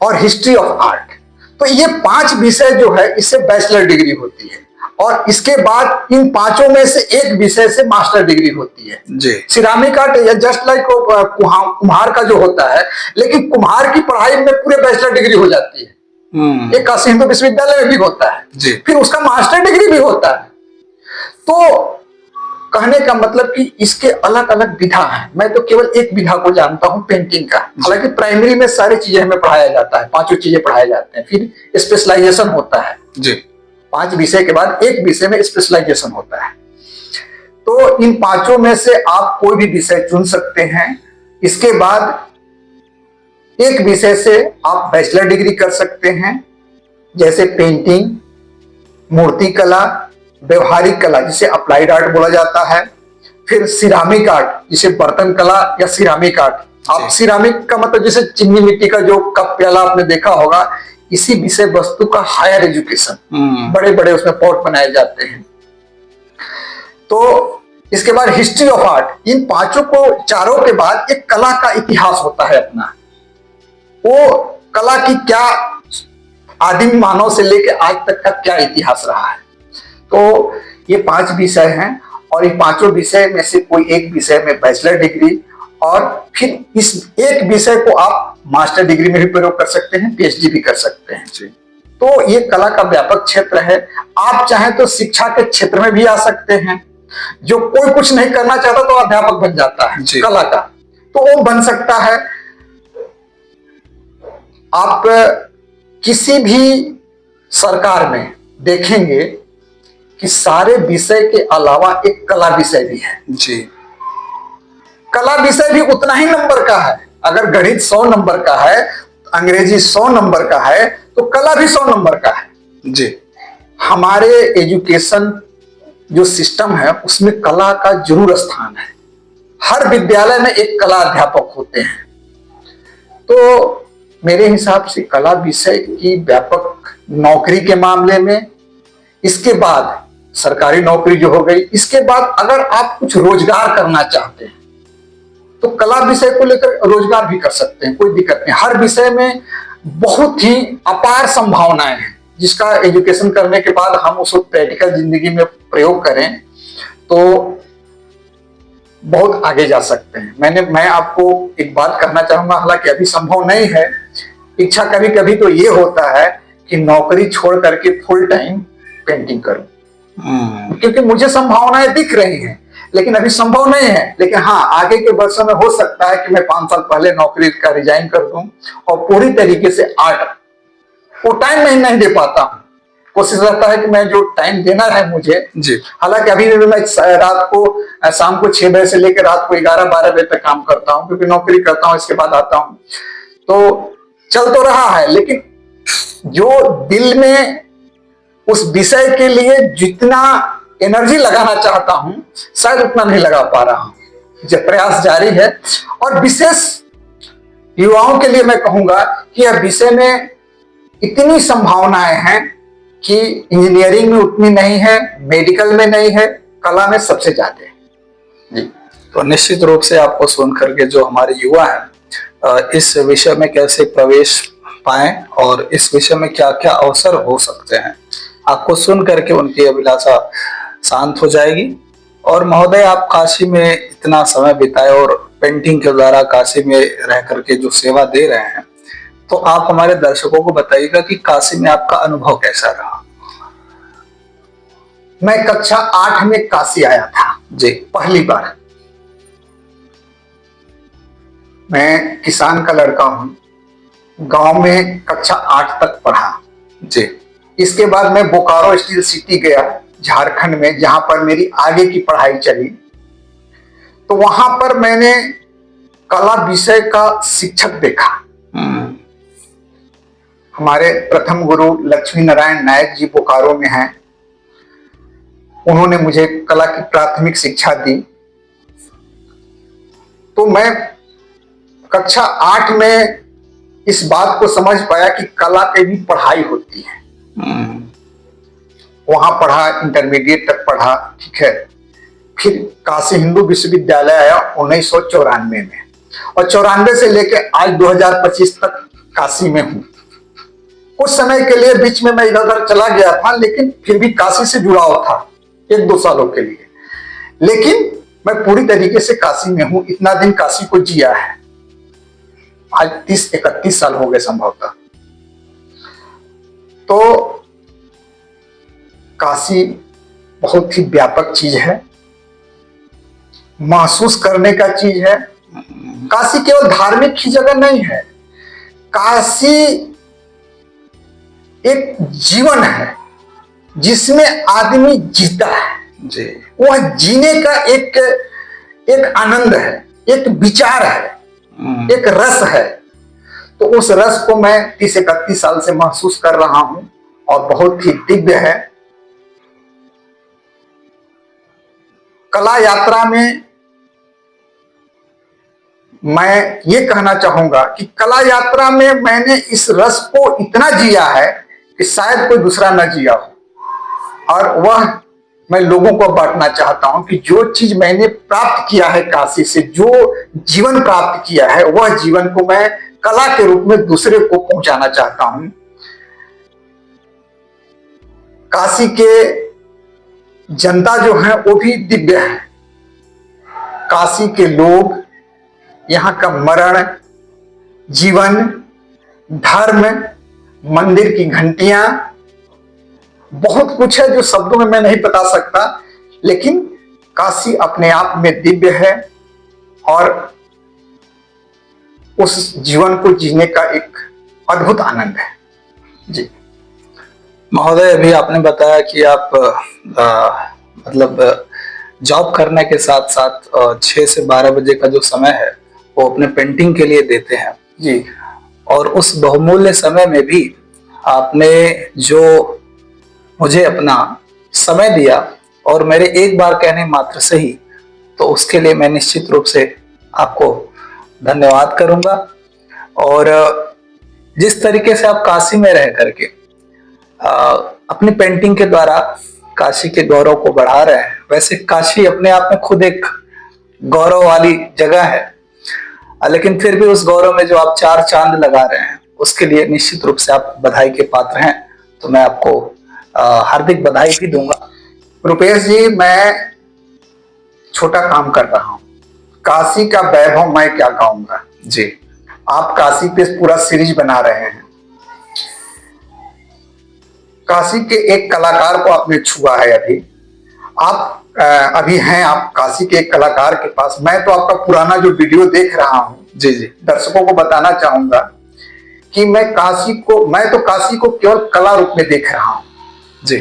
Speaker 2: और हिस्ट्री ऑफ आर्ट। तो ये 5 विषय जो है इससे बैचलर डिग्री होती है और इसके बाद इन 5 में से एक विषय से मास्टर डिग्री होती है
Speaker 1: जी।
Speaker 2: सिरामिक आर्ट जस्ट लाइक कुम्हार का जो होता है, लेकिन कुम्हार की पढ़ाई में पूरे बैचलर डिग्री हो जाती है। ये काशी हिंदू विश्वविद्यालय में भी होता है
Speaker 1: जी।
Speaker 2: फिर उसका मास्टर डिग्री भी होता है। तो कहने का मतलब कि इसके अलग अलग विधा है। मैं तो केवल एक विधा को जानता हूं पेंटिंग का, हालांकि प्राइमरी में सारी चीजें हमें पढ़ाया जाता है, 5 चीजें पढ़ाए जाते हैं, फिर स्पेशलाइजेशन होता है
Speaker 1: जी।
Speaker 2: 5 विषय के बाद एक विषय में स्पेशलाइजेशन होता है। तो इन 5 में से आप कोई भी विषय चुन सकते हैं। इसके बाद एक विषय से आप बैचलर डिग्री कर सकते हैं, जैसे पेंटिंग, मूर्तिकला, व्यवहारिक कला जिसे अप्लाइड आर्ट बोला जाता है, फिर सिरामिक आर्ट, जिसे बर्तन कला या सिरामिक आर्ट। आप
Speaker 1: जी।
Speaker 2: सिरामिक का मतलब जैसे चिकनी मिट्टी का जो कप प्याला आपने देखा होगा, इसी विषय वस्तु का हायर एजुकेशन, बड़े बड़े उसमें पॉट बनाए जाते हैं। तो इसके बाद हिस्ट्री ऑफ आर्ट। इन पांचों को, चारों के बाद एक कला का इतिहास होता है अपना। वो कला की क्या, आदिम मानव से लेकर आज तक का क्या इतिहास रहा है। तो ये 5 विषय हैं, और ये पांचों विषय में से कोई एक विषय में बैचलर डिग्री, और फिर इस एक विषय को आप मास्टर डिग्री में भी प्रयोग कर सकते हैं, पीएचडी भी कर सकते हैं।
Speaker 1: जी।
Speaker 2: तो ये कला का व्यापक क्षेत्र है। आप चाहें तो शिक्षा के क्षेत्र में भी आ सकते हैं। जो कोई कुछ नहीं करना चाहता तो अध्यापक बन जाता है कला का, तो वो बन सकता है। आप किसी भी सरकार में देखेंगे कि सारे विषय के अलावा एक कला विषय भी है।
Speaker 1: जी।
Speaker 2: कला विषय भी उतना ही नंबर का है। अगर गणित 100 नंबर का है, अंग्रेजी 100 नंबर का है, तो कला भी 100 नंबर का है।
Speaker 1: जी।
Speaker 2: हमारे एजुकेशन जो सिस्टम है उसमें कला का जरूर स्थान है। हर विद्यालय में एक कला अध्यापक होते हैं। तो मेरे हिसाब से कला विषय की व्यापक नौकरी के मामले में, इसके बाद सरकारी नौकरी जो हो गई, इसके बाद अगर आप कुछ रोजगार करना चाहते हैं तो कला विषय को लेकर रोजगार भी कर सकते हैं, कोई दिक्कत नहीं। हर विषय में बहुत ही अपार संभावनाएं हैं, जिसका एजुकेशन करने के बाद हम उसको प्रैक्टिकल जिंदगी में प्रयोग करें तो बहुत आगे जा सकते हैं। मैं आपको एक बात करना चाहूंगा, हालांकि अभी संभव नहीं है। इच्छा कभी कभी तो ये होता है कि नौकरी छोड़ करके फुल टाइम पेंटिंग करूं, क्योंकि मुझे संभावनाएं दिख रही हैं, लेकिन अभी संभव नहीं है। लेकिन हाँ, आगे के वर्षों में हो सकता है कि मैं 5 साल पहले नौकरी का रिजाइन कर दूं और पूरी तरीके से आर्ट वो टाइम मैं नहीं दे पाता हूं। कोशिश रहता है कि मैं जो टाइम देना है मुझे, हालांकि अभी भी मैं रात को, शाम को 6 बजे से लेकर रात को 11-12 बजे तक काम करता हूं, क्योंकि नौकरी करता हूं, इसके बाद आता हूं। तो चल तो रहा है, लेकिन जो दिल में उस विषय के लिए जितना एनर्जी लगाना चाहता हूं, शायद उतना नहीं लगा पा रहा हूं। जब प्रयास जारी है, और विशेष युवाओं के लिए मैं कहूंगा कि यह विषय में इतनी संभावनाएं हैं कि इंजीनियरिंग में उतनी नहीं है, मेडिकल में नहीं है, कला में सबसे ज्यादा है। जी।
Speaker 1: तो निश्चित रूप से आपको सुन करके जो हमारे युवा हैं इस विषय में कैसे प्रवेश पाएं और इस विषय में क्या क्या अवसर हो सकते हैं, आपको सुन करके उनकी अभिलाषा शांत हो जाएगी। और महोदय, आप काशी में इतना समय बिताए और पेंटिंग के द्वारा काशी में रह करके जो सेवा दे रहे हैं, तो आप हमारे दर्शकों को बताइएगा कि काशी में आपका अनुभव कैसा रहा।
Speaker 2: मैं कक्षा 8 में काशी आया था
Speaker 1: जी,
Speaker 2: पहली बार। मैं किसान का लड़का हूं, गांव में कक्षा 8 तक पढ़ा।
Speaker 1: जी।
Speaker 2: इसके बाद मैं बोकारो स्टील सिटी गया झारखंड में, जहां पर मेरी आगे की पढ़ाई चली। तो वहां पर मैंने कला विषय का शिक्षक देखा। हमारे प्रथम गुरु लक्ष्मी नारायण नायक जी बोकारो में हैं। उन्होंने मुझे कला की प्राथमिक शिक्षा दी। तो मैं कक्षा 8 में इस बात को समझ पाया कि कला की भी पढ़ाई होती है। वहां पढ़ा, इंटरमीडिएट तक पढ़ा, ठीक है। फिर काशी हिंदू विश्वविद्यालय आया 1994 में, और 94 से लेकर आज 2025 तक काशी में हूं। कुछ समय के लिए बीच में मैं इधर उधर चला गया था, लेकिन फिर भी काशी से जुड़ाव था 1-2 सालों के लिए। लेकिन मैं पूरी तरीके से काशी में हूं, इतना दिन काशी को जिया है। आज 30-31 साल हो गए संभवतः। तो काशी बहुत ही व्यापक चीज है, महसूस करने का चीज है। काशी केवल धार्मिक ही जगह नहीं है, काशी एक जीवन है जिसमें आदमी जीता है
Speaker 1: जी।
Speaker 2: वह जीने का एक आनंद है, एक विचार है, एक रस है। तो उस रस को मैं 30-31 साल से महसूस कर रहा हूं और बहुत ही दिव्य है। कला यात्रा में मैं ये कहना चाहूंगा कि कला यात्रा में मैंने इस रस को इतना जिया है कि शायद कोई दूसरा न जिया हो, और वह मैं लोगों को बांटना चाहता हूं कि जो चीज मैंने प्राप्त किया है काशी से, जो जीवन प्राप्त किया है, वह जीवन को मैं कला के रूप में दूसरे को पहुंचाना चाहता हूं। काशी के जनता जो है वो भी दिव्य है। काशी के लोग, यहाँ का मरण, जीवन, धर्म, मंदिर की घंटियां, बहुत कुछ है जो शब्दों में मैं नहीं बता सकता, लेकिन काशी अपने आप में दिव्य है और उस जीवन को जीने का एक अद्भुत आनंद है। जी
Speaker 1: महोदय, अभी आपने बताया कि आप मतलब जॉब करने के साथ साथ 6 से 12 बजे का जो समय है वो अपने पेंटिंग के लिए देते हैं
Speaker 2: जी।
Speaker 1: और उस बहुमूल्य समय में भी आपने जो मुझे अपना समय दिया और मेरे एक बार कहने मात्र से ही, तो उसके लिए मैं निश्चित रूप से आपको धन्यवाद करूंगा। और जिस तरीके से आप काशी में रह करके अपनी पेंटिंग के द्वारा काशी के गौरव को बढ़ा रहे हैं, वैसे काशी अपने आप में खुद एक गौरव वाली जगह है, लेकिन फिर भी उस गौरव में जो आप 4 चांद लगा रहे हैं उसके लिए निश्चित रूप से आप बधाई के पात्र हैं। तो मैं आपको हार्दिक बधाई भी दूंगा।
Speaker 2: रुपेश जी, मैं छोटा काम कर रहा हूं, काशी का वैभव मैं क्या गाऊंगा
Speaker 1: जी।
Speaker 2: आप काशी पे पूरा सीरीज बना रहे हैं। काशी के एक कलाकार को आपने छुआ है। आप अभी हैं आप काशी के एक कलाकार के पास। मैं तो आपका पुराना जो वीडियो देख रहा हूं,
Speaker 1: जी जी,
Speaker 2: दर्शकों को बताना चाहूंगा कि मैं तो काशी को केवल कला रूप में देख रहा हूं।
Speaker 1: जी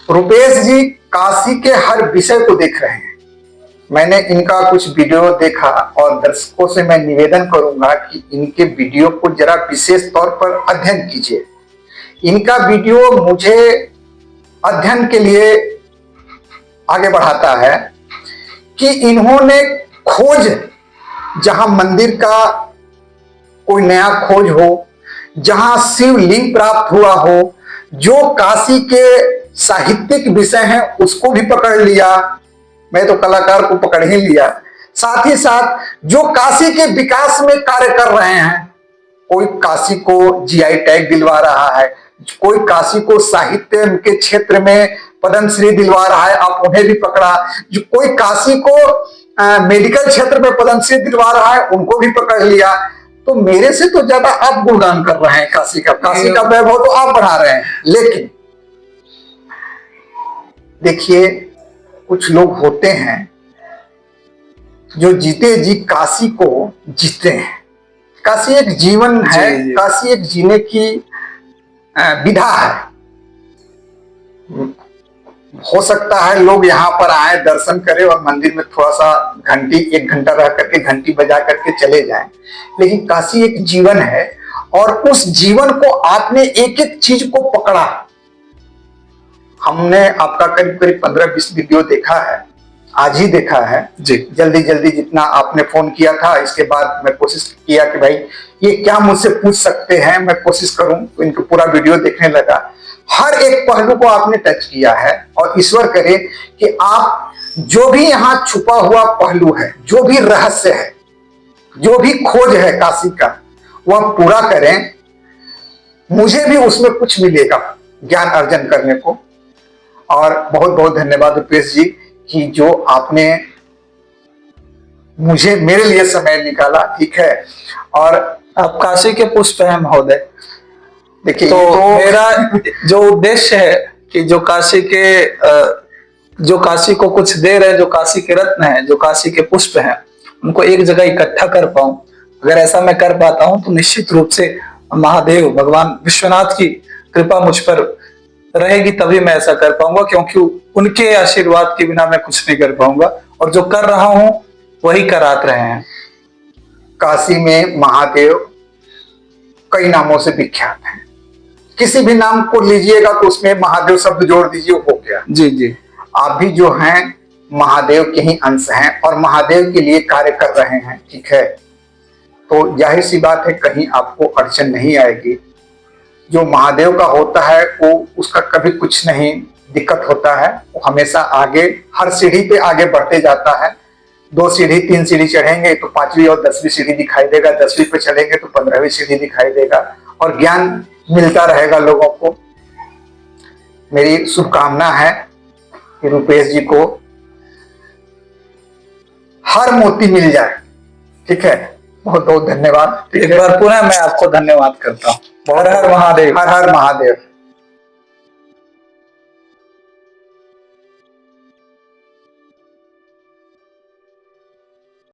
Speaker 2: रुपेश जी काशी के हर विषय को देख रहे हैं। मैंने इनका कुछ वीडियो देखा और दर्शकों से मैं निवेदन करूंगा कि इनके वीडियो को जरा विशेष तौर पर अध्ययन कीजिए। इनका वीडियो मुझे अध्ययन के लिए आगे बढ़ाता है कि इन्होंने खोज, जहां मंदिर का कोई नया खोज हो, जहां शिवलिंग प्राप्त हुआ हो, जो काशी के साहित्यिक विषय हैं उसको भी पकड़ लिया। मैं तो कलाकार को पकड़ ही लिया। साथ ही साथ जो काशी के विकास में कार्य कर रहे हैं, कोई काशी को जीआई टैग दिलवा रहा है, कोई काशी को साहित्य के क्षेत्र में पद्मश्री दिलवा रहा है, आप उन्हें भी पकड़ा। जो कोई काशी को मेडिकल क्षेत्र में पद्मश्री दिलवा रहा है, उनको भी पकड़ लिया। तो मेरे से तो ज्यादा आप गुणगान कर रहे हैं काशी का वैभव तो आप बढ़ा रहे हैं। लेकिन देखिए, कुछ लोग होते हैं जो जीते जी काशी को जीते हैं। काशी एक जीवन है, काशी एक जीने की विधा है। हो सकता है लोग यहाँ पर आए, दर्शन करें और मंदिर में थोड़ा सा घंटी 1 घंटा रह करके घंटी बजा करके चले जाएं, लेकिन काशी एक जीवन है और उस जीवन को आपने एक एक चीज को पकड़ा। हमने आपका करीब करीब 15-20 वीडियो देखा है, आज ही देखा है
Speaker 1: जी।
Speaker 2: जल्दी जल्दी जितना आपने फोन किया था, इसके बाद मैं कोशिश किया कि भाई ये क्या मुझसे पूछ सकते हैं, मैं कोशिश करूं, तो इनको पूरा वीडियो देखने लगा। हर एक पहलू को आपने टच किया है और ईश्वर करे कि आप जो भी यहाँ छुपा हुआ पहलू है, जो भी रहस्य है, जो भी खोज है काशी का, वह पूरा करें। मुझे भी उसमें कुछ मिलेगा ज्ञान अर्जन करने को। और बहुत बहुत धन्यवाद रुपेश जी कि जो आपने मेरे लिए समय निकाला। ठीक है, और
Speaker 1: आप काशी के पुष्प हैं महोदय।
Speaker 2: देखिए,
Speaker 1: तो मेरा जो उद्देश्य है कि जो काशी को कुछ दे रहे, जो काशी के रत्न हैं, जो काशी के पुष्प हैं, उनको एक जगह इकट्ठा कर पाऊं। अगर ऐसा मैं कर पाता हूं तो निश्चित रूप से महादेव भगवान विश्वनाथ की कृपा मुझ पर रहेगी, तभी मैं ऐसा कर पाऊंगा, क्योंकि उनके आशीर्वाद के बिना मैं कुछ नहीं कर पाऊंगा। और जो कर रहा हूं वही करात रहे हैं।
Speaker 2: काशी में महादेव कई नामों से विख्यात हैं। किसी भी नाम को लीजिएगा तो उसमें महादेव शब्द जोड़ दीजिए, हो गया।
Speaker 1: जी जी।
Speaker 2: आप भी जो हैं महादेव के ही अंश हैं और महादेव के लिए कार्य कर रहे हैं, ठीक है, तो जाहिर सी बात है कहीं आपको अड़चन नहीं आएगी। जो महादेव का होता है वो उसका कभी कुछ नहीं दिक्कत होता है, वो हमेशा आगे हर सीढ़ी पे आगे बढ़ते जाता है। 2 सीढ़ी 3 सीढ़ी चढ़ेंगे तो 5वीं और 10वीं सीढ़ी दिखाई देगा, 10वीं पे चलेंगे तो 15वीं सीढ़ी दिखाई देगा और ज्ञान मिलता रहेगा लोगों को। मेरी शुभकामना है कि रुपेश जी को हर मोती मिल जाए, ठीक है। बहुत बहुत धन्यवाद।
Speaker 1: एक बार पुनः मैं आपको धन्यवाद करता हूँ। हर हर महादेव।
Speaker 2: हर हर महादेव।